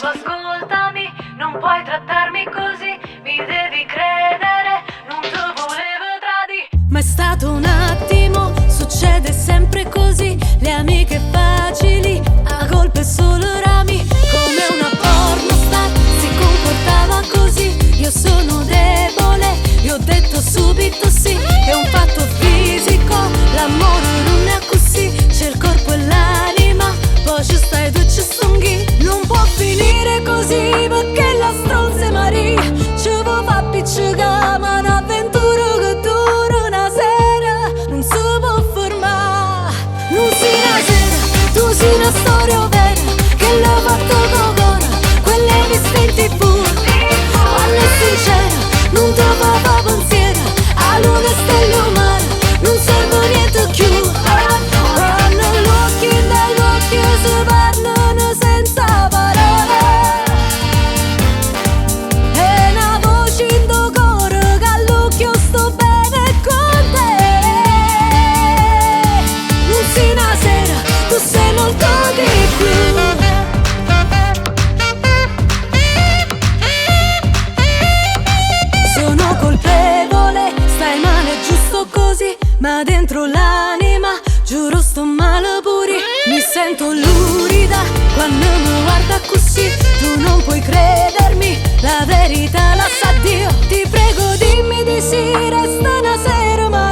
dicevo ascoltami, non puoi trattarmi così, mi devi credere, non ti volevo tradire. Ma è stato un attimo, succede sempre così, le amiche facili, a colpe solo rami, come una pornostar si comportava così. Io sono debole, io ho detto subito sì, è un fatto fisico, l'amore non è così, c'è il corpo e l'anima, poi ci stai tu ci stunghi. Non può finire così perché la stronza Maria ci può far piccicare, ma un'avventura che dura una sera non si può fermare. Non si una sera, tu sei una storia vera che l'ho fatto con cuore, quelle viste in TV. Quando è sincera, non ti fa pensiero, a luna stelle o mare, non serve niente più. Quando gli occhi dagli occhi si parlano senza parole, e una voce in tuo cuore che all'occhio sto bene con te. Non sei una sera, tu sei molto di più. Sono colpevole, stai male giusto così, ma dentro l'anima giuro sto male pure. Mi sento lurida quando mi guarda così, tu non puoi credermi, la verità la sa Dio. Ti prego dimmi di sì, resta una sera ma